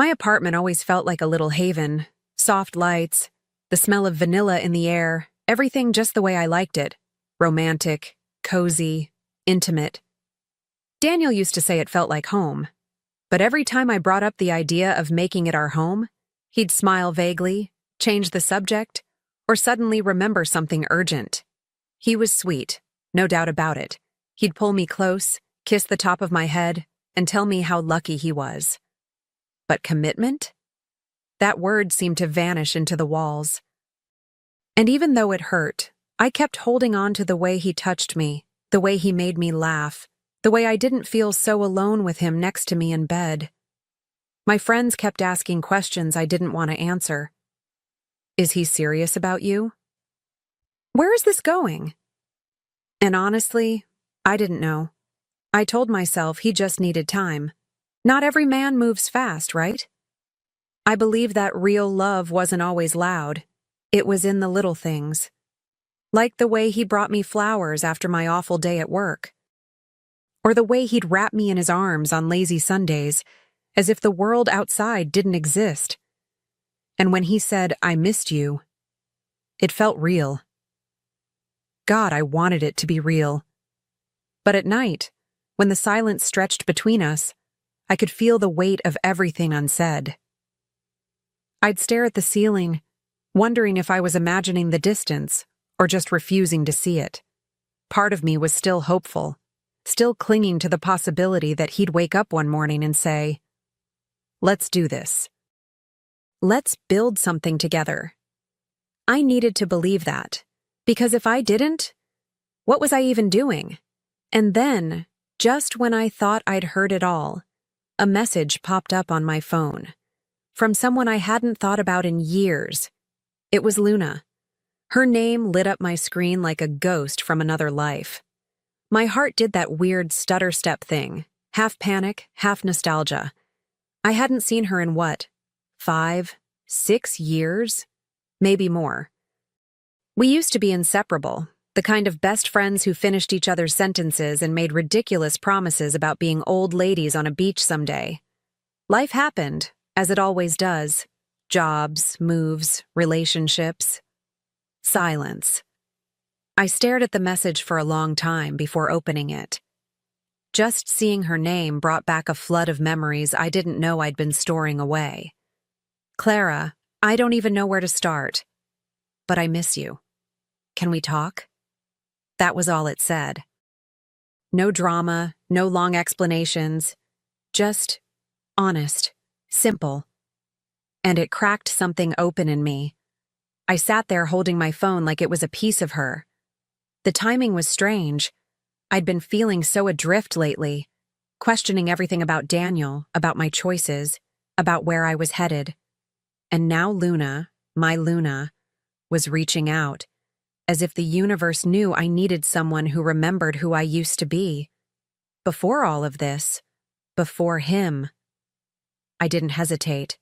My apartment always felt like a little haven. Soft lights, the smell of vanilla in the air, everything just the way I liked it. Romantic, cozy, intimate. Daniel used to say it felt like home. But every time I brought up the idea of making it our home, he'd smile vaguely, change the subject, or suddenly remember something urgent. He was sweet, no doubt about it. He'd pull me close, kiss the top of my head, and tell me how lucky he was. But commitment? That word seemed to vanish into the walls. And even though it hurt, I kept holding on to the way he touched me, the way he made me laugh, the way I didn't feel so alone with him next to me in bed. My friends kept asking questions I didn't want to answer. Is he serious about you? Where is this going? And honestly, I didn't know. I told myself he just needed time. Not every man moves fast, right? I believed that real love wasn't always loud. It was in the little things. Like the way he brought me flowers after my awful day at work. Or the way he'd wrap me in his arms on lazy Sundays, as if the world outside didn't exist. And when he said, "I missed you," it felt real. God, I wanted it to be real. But at night, when the silence stretched between us, I could feel the weight of everything unsaid. I'd stare at the ceiling, wondering if I was imagining the distance or just refusing to see it. Part of me was still hopeful, still clinging to the possibility that he'd wake up one morning and say, "Let's do this. Let's build something together." I needed to believe that, because if I didn't, what was I even doing? And then, just when I thought I'd heard it all, a message popped up on my phone. From someone I hadn't thought about in years. It was Luna. Her name lit up my screen like a ghost from another life. My heart did that weird stutter step thing, half panic, half nostalgia. I hadn't seen her in 5, 6 years? Maybe more. We used to be inseparable, the kind of best friends who finished each other's sentences and made ridiculous promises about being old ladies on a beach someday. Life happened, as it always does. Jobs, moves, relationships. Silence. I stared at the message for a long time before opening it. Just seeing her name brought back a flood of memories I didn't know I'd been storing away. "Clara, I don't even know where to start. But I miss you. Can we talk?" That was all it said. No drama, no long explanations. Just honest, simple. And it cracked something open in me. I sat there holding my phone like it was a piece of her. The timing was strange. I'd been feeling so adrift lately, questioning everything about Daniel, about my choices, about where I was headed. And now Luna, my Luna, was reaching out, as if the universe knew I needed someone who remembered who I used to be. Before all of this, before him. I didn't hesitate.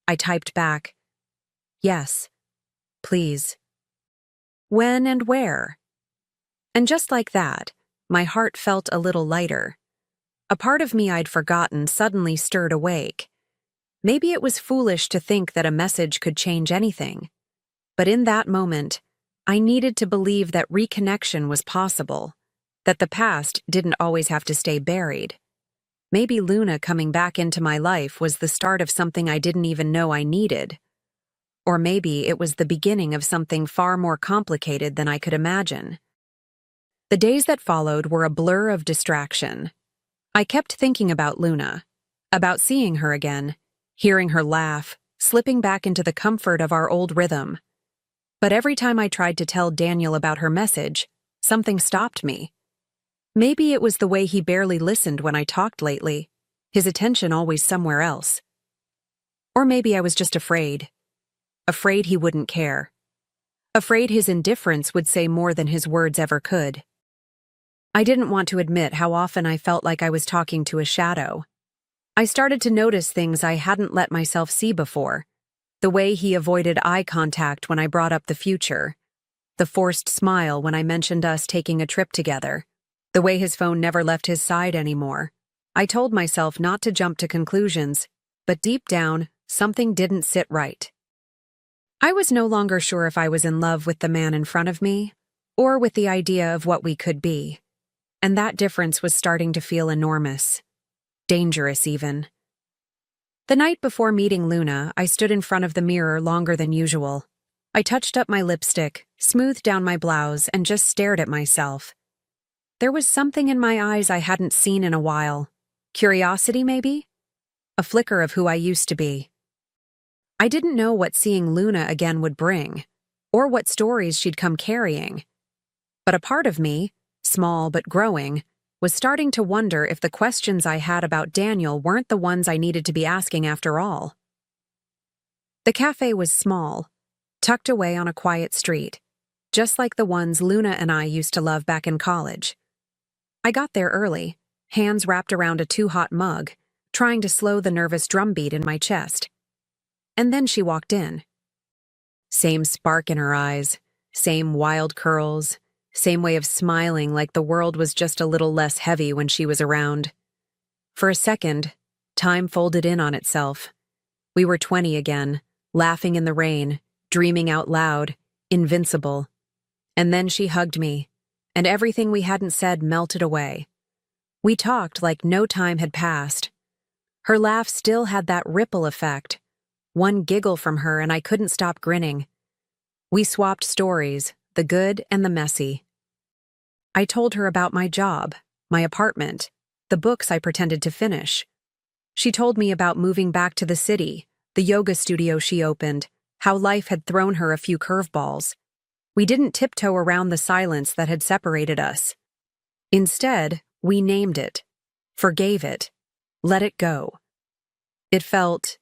I typed back, "Yes, please." When and where? And just like that, my heart felt a little lighter. A part of me I'd forgotten suddenly stirred awake. Maybe it was foolish to think that a message could change anything. But in that moment, I needed to believe that reconnection was possible, that the past didn't always have to stay buried. Maybe Luna coming back into my life was the start of something I didn't even know I needed. Or maybe it was the beginning of something far more complicated than I could imagine. The days that followed were a blur of distraction. I kept thinking about Luna, about seeing her again, hearing her laugh, slipping back into the comfort of our old rhythm. But every time I tried to tell Daniel about her message, something stopped me. Maybe it was the way he barely listened when I talked lately, his attention always somewhere else. Or maybe I was just afraid. Afraid he wouldn't care. Afraid his indifference would say more than his words ever could. I didn't want to admit how often I felt like I was talking to a shadow. I started to notice things I hadn't let myself see before. The way he avoided eye contact when I brought up the future. The forced smile when I mentioned us taking a trip together. The way his phone never left his side anymore. I told myself not to jump to conclusions, but deep down, something didn't sit right. I was no longer sure if I was in love with the man in front of me, or with the idea of what we could be, and that difference was starting to feel enormous. Dangerous, even. The night before meeting Luna, I stood in front of the mirror longer than usual. I touched up my lipstick, smoothed down my blouse, and just stared at myself. There was something in my eyes I hadn't seen in a while. Curiosity, maybe? A flicker of who I used to be. I didn't know what seeing Luna again would bring, or what stories she'd come carrying. But a part of me, small but growing, was starting to wonder if the questions I had about Daniel weren't the ones I needed to be asking after all. The cafe was small, tucked away on a quiet street, just like the ones Luna and I used to love back in college. I got there early, hands wrapped around a too-hot mug, trying to slow the nervous drumbeat in my chest. And then she walked in. Same spark in her eyes, same wild curls, same way of smiling like the world was just a little less heavy when she was around. For a second, time folded in on itself. We were 20 again, laughing in the rain, dreaming out loud, invincible. And then she hugged me, and everything we hadn't said melted away. We talked like no time had passed. Her laugh still had that ripple effect. One giggle from her and I couldn't stop grinning. We swapped stories, the good and the messy. I told her about my job, my apartment, the books I pretended to finish. She told me about moving back to the city, the yoga studio she opened, how life had thrown her a few curveballs. We didn't tiptoe around the silence that had separated us. Instead, we named it, forgave it, let it go. It felt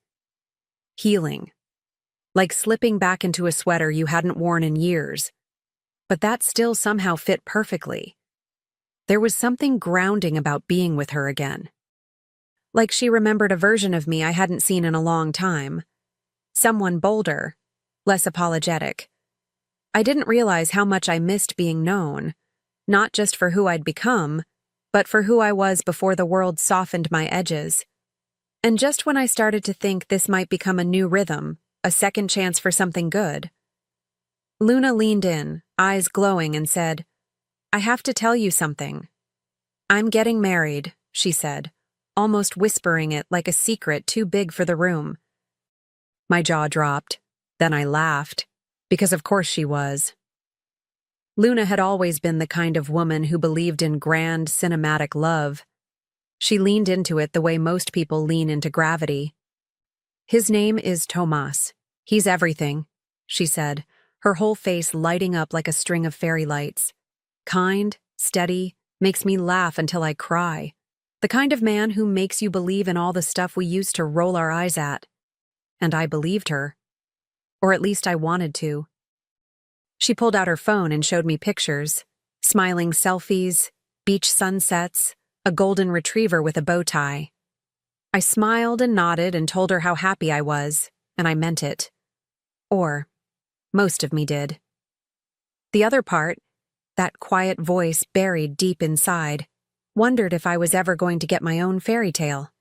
healing, like slipping back into a sweater you hadn't worn in years. But that still somehow fit perfectly. There was something grounding about being with her again. Like she remembered a version of me I hadn't seen in a long time. Someone bolder, less apologetic. I didn't realize how much I missed being known, not just for who I'd become, but for who I was before the world softened my edges. And just when I started to think this might become a new rhythm, a second chance for something good, Luna leaned in, eyes glowing, and said, "I have to tell you something. I'm getting married," she said, almost whispering it like a secret too big for the room. My jaw dropped. Then I laughed, because of course she was. Luna had always been the kind of woman who believed in grand, cinematic love. She leaned into it the way most people lean into gravity. "His name is Tomas. He's everything," she said, her whole face lighting up like a string of fairy lights. Kind, steady, makes me laugh until I cry. The kind of man who makes you believe in all the stuff we used to roll our eyes at. And I believed her. Or at least I wanted to. She pulled out her phone and showed me pictures. Smiling selfies, beach sunsets, a golden retriever with a bow tie. I smiled and nodded and told her how happy I was, and I meant it. Or most of me did. The other part, that quiet voice buried deep inside, wondered if I was ever going to get my own fairy tale.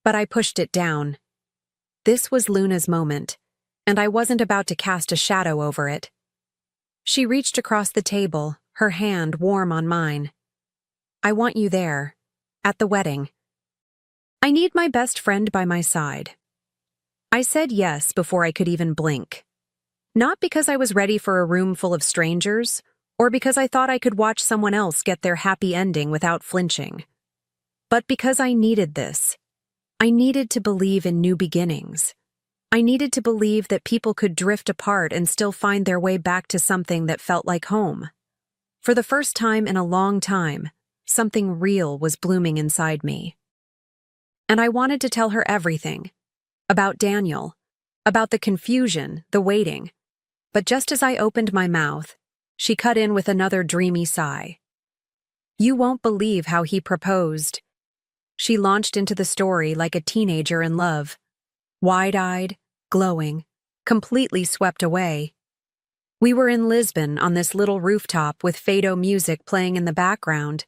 But I pushed it down. This was Luna's moment, and I wasn't about to cast a shadow over it. She reached across the table, her hand warm on mine. "I want you there, at the wedding. I need my best friend by my side." I said yes before I could even blink. Not because I was ready for a room full of strangers, or because I thought I could watch someone else get their happy ending without flinching. But because I needed this. I needed to believe in new beginnings. I needed to believe that people could drift apart and still find their way back to something that felt like home. For the first time in a long time, something real was blooming inside me. And I wanted to tell her everything. About Daniel. About the confusion, the waiting. But just as I opened my mouth, she cut in with another dreamy sigh. "You won't believe how he proposed." She launched into the story like a teenager in love. Wide-eyed, glowing, completely swept away. We were in Lisbon on this little rooftop with fado music playing in the background.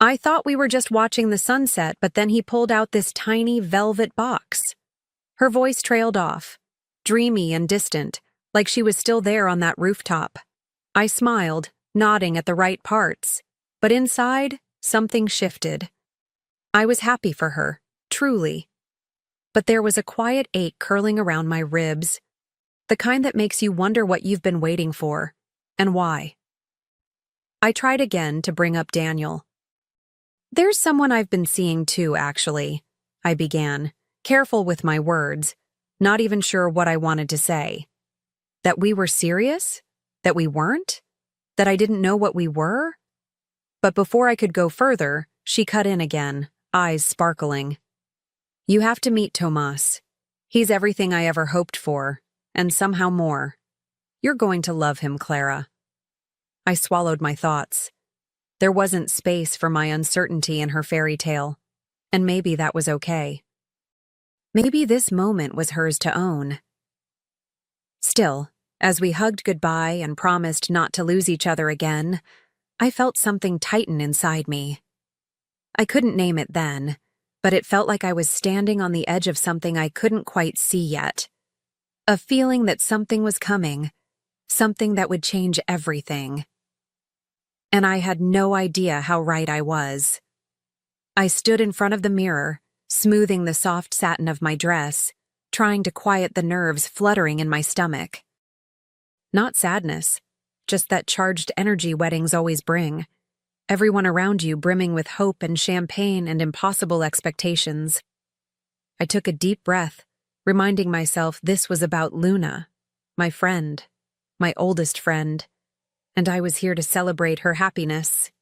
I thought we were just watching the sunset, but then he pulled out this tiny velvet box. Her voice trailed off, dreamy and distant, like she was still there on that rooftop. I smiled, nodding at the right parts, but inside, something shifted. I was happy for her, truly. But there was a quiet ache curling around my ribs, the kind that makes you wonder what you've been waiting for, and why. I tried again to bring up Daniel. "There's someone I've been seeing too, actually," I began, careful with my words, not even sure what I wanted to say. That we were serious? That we weren't? That I didn't know what we were? But before I could go further, she cut in again, eyes sparkling. "You have to meet Tomas. He's everything I ever hoped for, and somehow more. You're going to love him, Clara." I swallowed my thoughts. There wasn't space for my uncertainty in her fairy tale, and maybe that was okay. Maybe this moment was hers to own. Still, as we hugged goodbye and promised not to lose each other again, I felt something tighten inside me. I couldn't name it then, but it felt like I was standing on the edge of something I couldn't quite see yet. A feeling that something was coming, something that would change everything. And I had no idea how right I was. I stood in front of the mirror, smoothing the soft satin of my dress, trying to quiet the nerves fluttering in my stomach. Not sadness, just that charged energy weddings always bring. Everyone around you brimming with hope and champagne and impossible expectations. I took a deep breath, reminding myself this was about Luna, my friend, my oldest friend, and I was here to celebrate her happiness.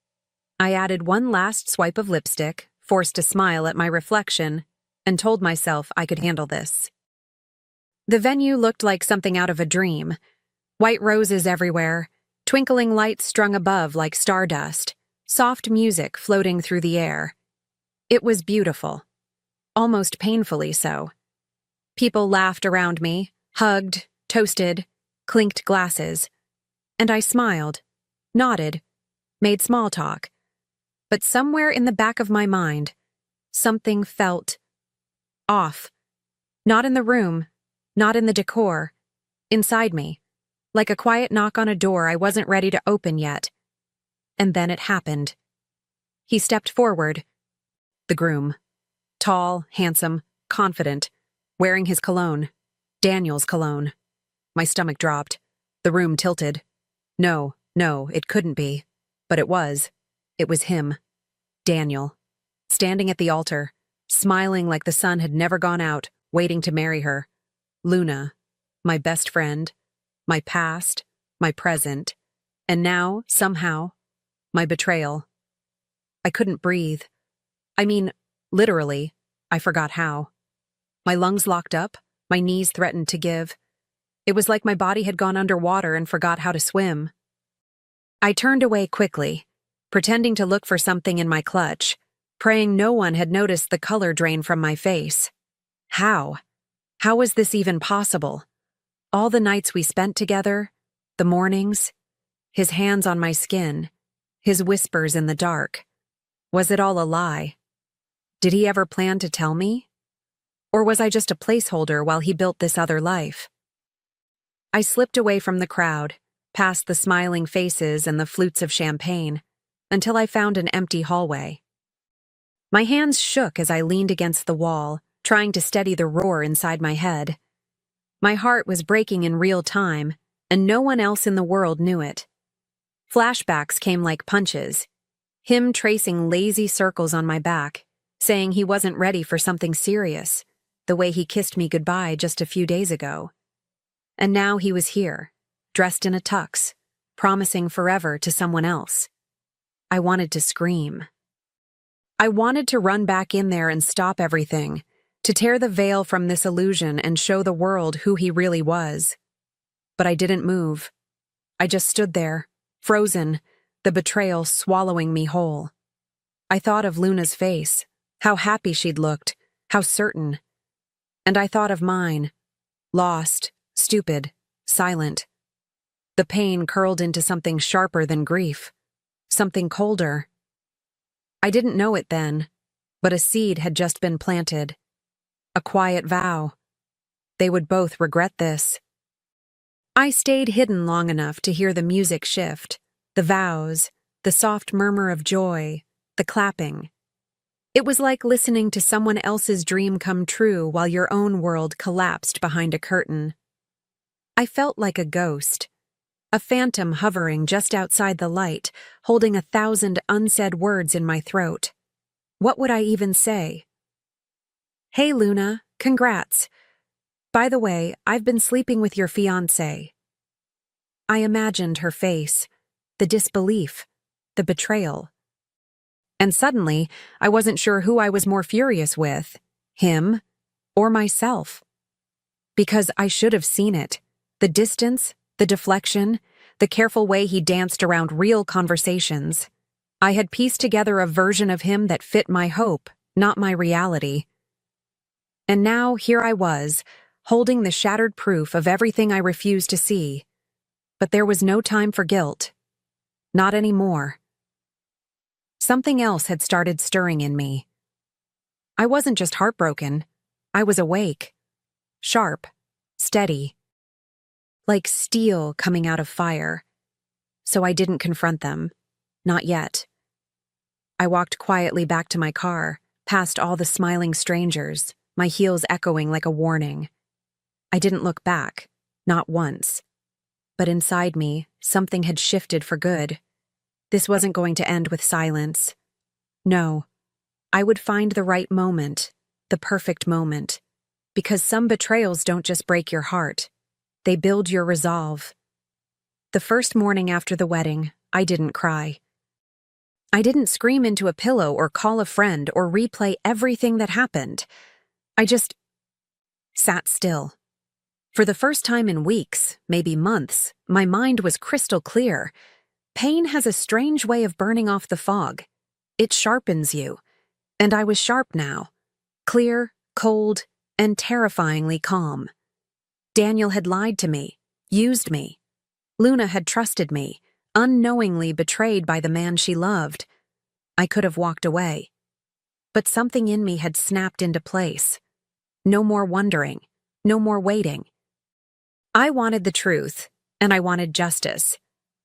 I added one last swipe of lipstick, forced a smile at my reflection, and told myself I could handle this. The venue looked like something out of a dream. White roses everywhere, twinkling lights strung above like stardust, soft music floating through the air. It was beautiful, almost painfully so. People laughed around me, hugged, toasted, clinked glasses, and I smiled, nodded, made small talk. But somewhere in the back of my mind, something felt off. Not in the room, not in the decor, inside me, like a quiet knock on a door I wasn't ready to open yet. And then it happened. He stepped forward. The groom. Tall, handsome, confident, wearing his cologne. Daniel's cologne. My stomach dropped. The room tilted. No, it couldn't be. But it was. It was him. Daniel. Standing at the altar, smiling like the sun had never gone out, waiting to marry her. Luna. My best friend. My past. My present. And now, somehow, my betrayal. I couldn't breathe. I mean, literally, I forgot how. My lungs locked up, my knees threatened to give. It was like my body had gone underwater and forgot how to swim. I turned away quickly, pretending to look for something in my clutch, praying no one had noticed the color drain from my face. How? How was this even possible? All the nights we spent together, the mornings, his hands on my skin, his whispers in the dark. Was it all a lie? Did he ever plan to tell me? Or was I just a placeholder while he built this other life? I slipped away from the crowd, past the smiling faces and the flutes of champagne, until I found an empty hallway. My hands shook as I leaned against the wall, trying to steady the roar inside my head. My heart was breaking in real time, and no one else in the world knew it. Flashbacks came like punches, him tracing lazy circles on my back, saying he wasn't ready for something serious, the way he kissed me goodbye just a few days ago. And now he was here, dressed in a tux, promising forever to someone else. I wanted to scream. I wanted to run back in there and stop everything, to tear the veil from this illusion and show the world who he really was. But I didn't move. I just stood there, frozen, the betrayal swallowing me whole. I thought of Luna's face, how happy she'd looked, how certain. And I thought of mine, lost, stupid, silent. The pain curled into something sharper than grief, something colder. I didn't know it then, but a seed had just been planted. A quiet vow. They would both regret this. I stayed hidden long enough to hear the music shift, the vows, the soft murmur of joy, the clapping. It was like listening to someone else's dream come true while your own world collapsed behind a curtain. I felt like a ghost, a phantom hovering just outside the light, holding 1,000 unsaid words in my throat. What would I even say? "Hey, Luna, congrats. By the way, I've been sleeping with your fiancé." I imagined her face, the disbelief, the betrayal. And suddenly, I wasn't sure who I was more furious with, him or myself. Because I should have seen it. The distance, the deflection, the careful way he danced around real conversations. I had pieced together a version of him that fit my hope, not my reality. And now here I was, holding the shattered proof of everything I refused to see. But there was no time for guilt. Not anymore. Something else had started stirring in me. I wasn't just heartbroken. I was awake. Sharp. Steady. Like steel coming out of fire. So I didn't confront them. Not yet. I walked quietly back to my car, past all the smiling strangers, my heels echoing like a warning. I didn't look back. Not once. But inside me, something had shifted for good. This wasn't going to end with silence. No, I would find the right moment, the perfect moment, because some betrayals don't just break your heart, they build your resolve. The first morning after the wedding, I didn't cry. I didn't scream into a pillow or call a friend or replay everything that happened. I just sat still. For the first time in weeks, maybe months, my mind was crystal clear. Pain has a strange way of burning off the fog. It sharpens you. And I was sharp now. Clear, cold, and terrifyingly calm. Daniel had lied to me, used me. Luna had trusted me, unknowingly betrayed by the man she loved. I could have walked away. But something in me had snapped into place. No more wondering. No more waiting. I wanted the truth, and I wanted justice.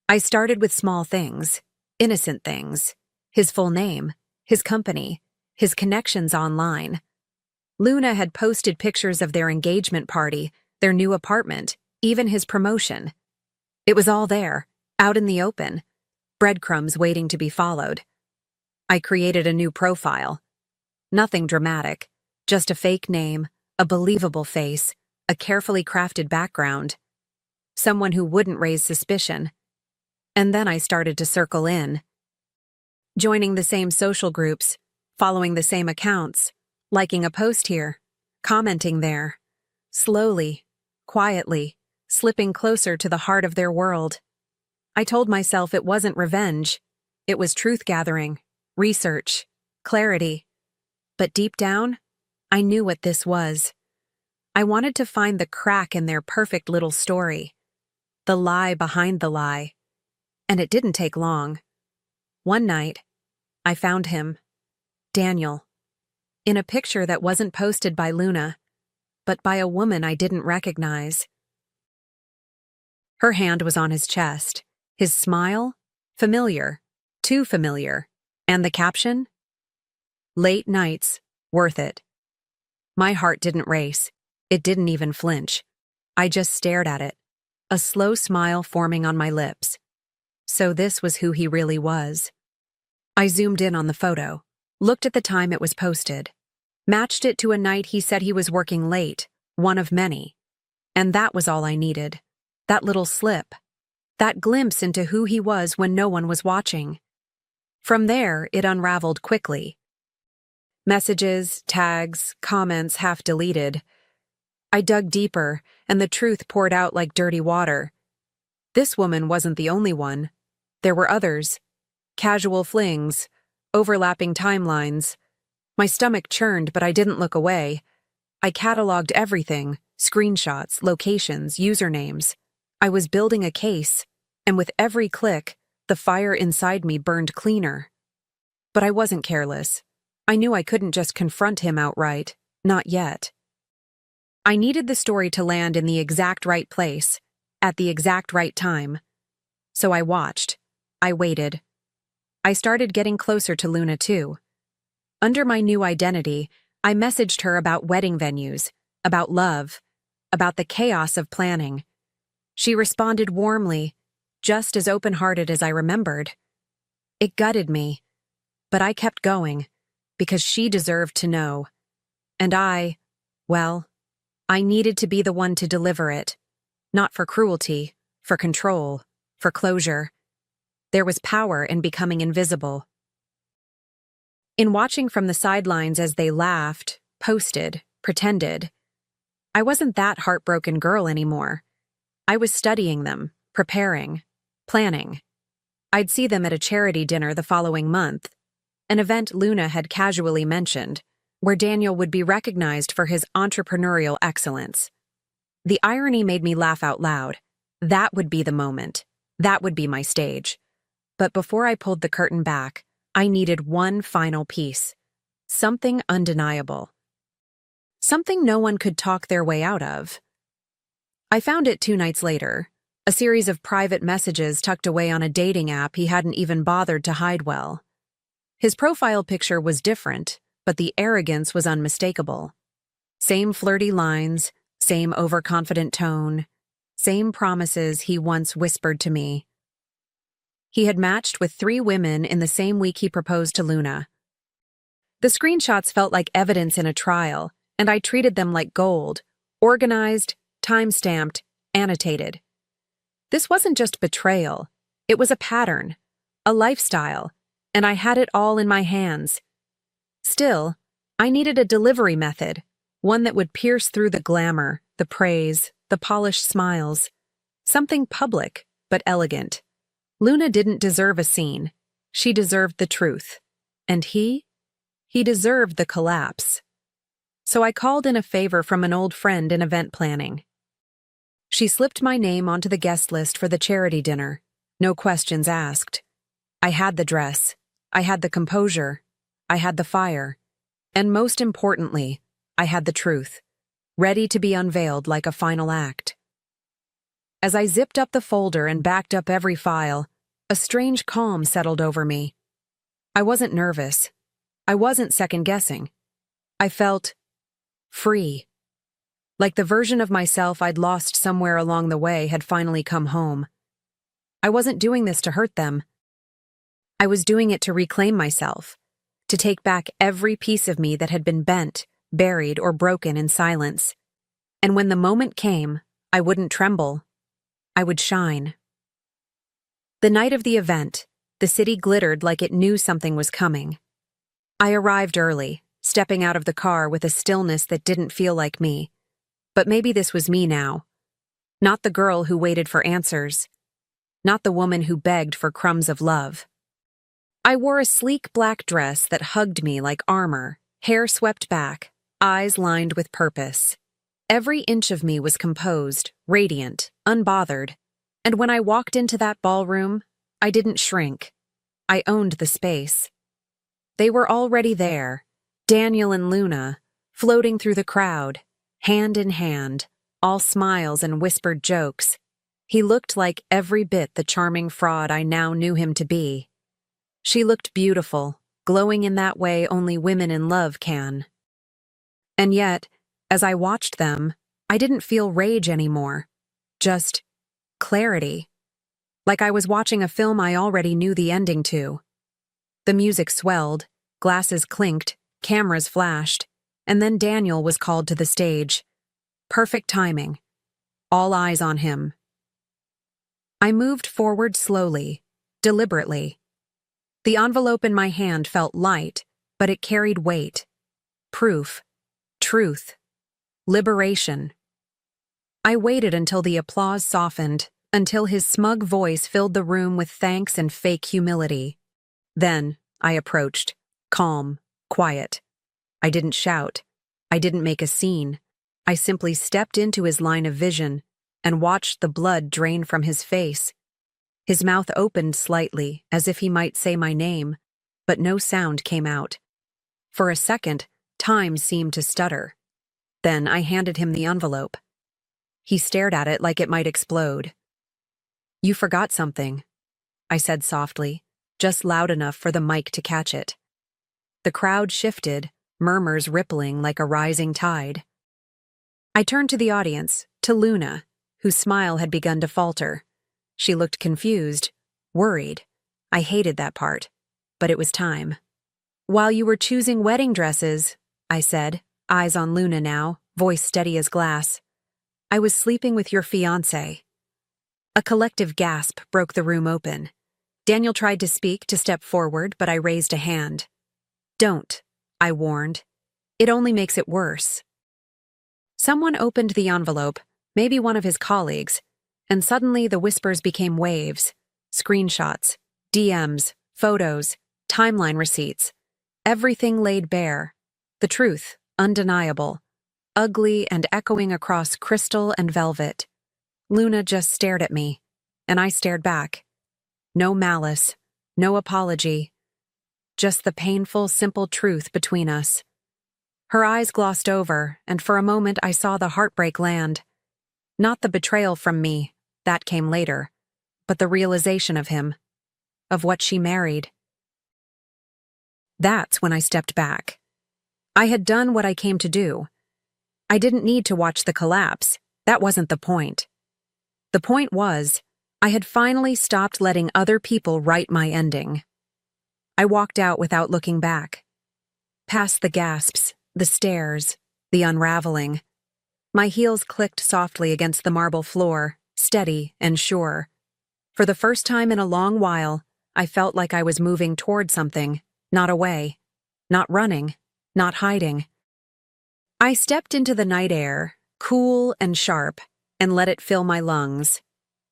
I started with small things, innocent things. His full name, his company, his connections online. Luna had posted pictures of their engagement party, their new apartment, even his promotion. It was all there, out in the open, breadcrumbs waiting to be followed. I created a new profile. Nothing dramatic, just a fake name, a believable face, a carefully crafted background. Someone who wouldn't raise suspicion. And then I started to circle in. Joining the same social groups, following the same accounts, liking a post here, commenting there. Slowly, quietly, slipping closer to the heart of their world. I told myself it wasn't revenge. It was truth-gathering, research, clarity. But deep down, I knew what this was. I wanted to find the crack in their perfect little story. The lie behind the lie. And it didn't take long. One night, I found him, Daniel, in a picture that wasn't posted by Luna, but by a woman I didn't recognize. Her hand was on his chest, his smile, familiar, too familiar, and the caption? Late nights, worth it. My heart didn't race. It didn't even flinch. I just stared at it, a slow smile forming on my lips. So this was who he really was. I zoomed in on the photo, looked at the time it was posted, matched it to a night he said he was working late, one of many. And that was all I needed. That little slip. That glimpse into who he was when no one was watching. From there, it unraveled quickly. Messages, tags, comments half deleted. I dug deeper, and the truth poured out like dirty water. This woman wasn't the only one. There were others. Casual flings, overlapping timelines. My stomach churned, but I didn't look away. I cataloged everything, screenshots, locations, usernames. I was building a case, and with every click, the fire inside me burned cleaner. But I wasn't careless. I knew I couldn't just confront him outright. Not yet. I needed the story to land in the exact right place, at the exact right time. So I watched. I waited. I started getting closer to Luna too. Under my new identity, I messaged her about wedding venues, about love, about the chaos of planning. She responded warmly, just as open-hearted as I remembered. It gutted me, but I kept going, because she deserved to know. And I needed to be the one to deliver it. Not for cruelty, for control, for closure. There was power in becoming invisible. In watching from the sidelines as they laughed, posted, pretended, I wasn't that heartbroken girl anymore. I was studying them, preparing, planning. I'd see them at a charity dinner the following month, an event Luna had casually mentioned, where Daniel would be recognized for his entrepreneurial excellence. The irony made me laugh out loud. That would be the moment. That would be my stage. But before I pulled the curtain back, I needed one final piece. Something undeniable. Something no one could talk their way out of. I found it 2 nights later, a series of private messages tucked away on a dating app he hadn't even bothered to hide well. His profile picture was different, but the arrogance was unmistakable. Same flirty lines, same overconfident tone, same promises he once whispered to me. He had matched with 3 women in the same week he proposed to Luna. The screenshots felt like evidence in a trial, and I treated them like gold, organized, time-stamped, annotated. This wasn't just betrayal. It was a pattern, a lifestyle, and I had it all in my hands. Still, I needed a delivery method, one that would pierce through the glamour, the praise, the polished smiles. Something public, but elegant. Luna didn't deserve a scene. She deserved the truth. And he deserved the collapse. So I called in a favor from an old friend in event planning. She slipped my name onto the guest list for the charity dinner. No questions asked. I had the dress. I had the composure. I had the fire. And most importantly, I had the truth, ready to be unveiled like a final act. As I zipped up the folder and backed up every file, a strange calm settled over me. I wasn't nervous. I wasn't second-guessing. I felt free. Like the version of myself I'd lost somewhere along the way had finally come home. I wasn't doing this to hurt them. I was doing it to reclaim myself, to take back every piece of me that had been bent, buried, or broken in silence. And when the moment came, I wouldn't tremble. I would shine. The night of the event, the city glittered like it knew something was coming. I arrived early, stepping out of the car with a stillness that didn't feel like me. But maybe this was me now. Not the girl who waited for answers. Not the woman who begged for crumbs of love. I wore a sleek black dress that hugged me like armor, hair swept back, eyes lined with purpose. Every inch of me was composed, radiant, unbothered. And when I walked into that ballroom, I didn't shrink. I owned the space. They were already there, Daniel and Luna, floating through the crowd, hand in hand, all smiles and whispered jokes. He looked like every bit the charming fraud I now knew him to be. She looked beautiful, glowing in that way only women in love can. And yet, as I watched them, I didn't feel rage anymore. Just clarity. Like I was watching a film I already knew the ending to. The music swelled, glasses clinked, cameras flashed, and then Daniel was called to the stage. Perfect timing. All eyes on him. I moved forward slowly, deliberately. The envelope in my hand felt light, but it carried weight. Proof. Truth. Liberation. I waited until the applause softened, until his smug voice filled the room with thanks and fake humility. Then, I approached, calm, quiet. I didn't shout. I didn't make a scene. I simply stepped into his line of vision and watched the blood drain from his face. His mouth opened slightly, as if he might say my name, but no sound came out. For a second, time seemed to stutter. Then I handed him the envelope. He stared at it like it might explode. "You forgot something," I said softly, just loud enough for the mic to catch it. The crowd shifted, murmurs rippling like a rising tide. I turned to the audience, to Luna, whose smile had begun to falter. She looked confused, worried. I hated that part, but it was time. "While you were choosing wedding dresses," I said, eyes on Luna now, voice steady as glass, "I was sleeping with your fiancé." A collective gasp broke the room open. Daniel tried to speak, to step forward, but I raised a hand. "Don't," I warned. "It only makes it worse." Someone opened the envelope, maybe one of his colleagues, and suddenly the whispers became waves. Screenshots, DMs, photos, timeline receipts. Everything laid bare. The truth, undeniable. Ugly and echoing across crystal and velvet. Luna just stared at me, and I stared back. No malice, no apology. Just the painful, simple truth between us. Her eyes glossed over, and for a moment I saw the heartbreak land. Not the betrayal from me, that came later, but the realization of him, of what she married. That's when I stepped back. I had done what I came to do. I didn't need to watch the collapse. That wasn't the point. The point was, I had finally stopped letting other people write my ending. I walked out without looking back. Past the gasps, the stares, the unraveling. My heels clicked softly against the marble floor, steady and sure. For the first time in a long while, I felt like I was moving toward something, not away, not running, not hiding. I stepped into the night air, cool and sharp, and let it fill my lungs.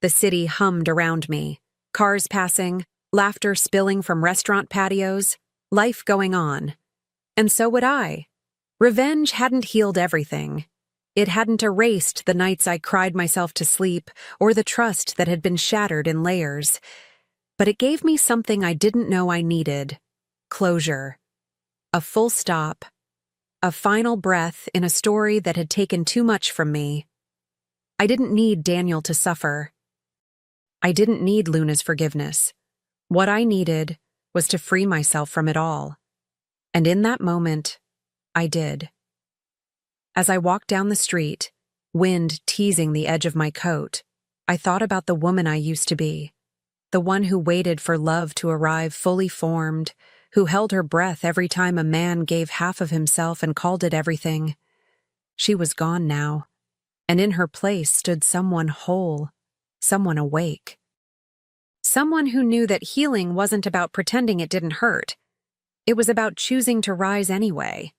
The city hummed around me, cars passing, laughter spilling from restaurant patios, life going on. And so would I. Revenge hadn't healed everything. It hadn't erased the nights I cried myself to sleep or the trust that had been shattered in layers. But it gave me something I didn't know I needed. Closure. A full stop. A final breath in a story that had taken too much from me. I didn't need Daniel to suffer. I didn't need Luna's forgiveness. What I needed was to free myself from it all. And in that moment, I did. As I walked down the street, wind teasing the edge of my coat, I thought about the woman I used to be, the one who waited for love to arrive fully formed, who held her breath every time a man gave half of himself and called it everything. She was gone now, and in her place stood someone whole, someone awake. Someone who knew that healing wasn't about pretending it didn't hurt. It was about choosing to rise anyway.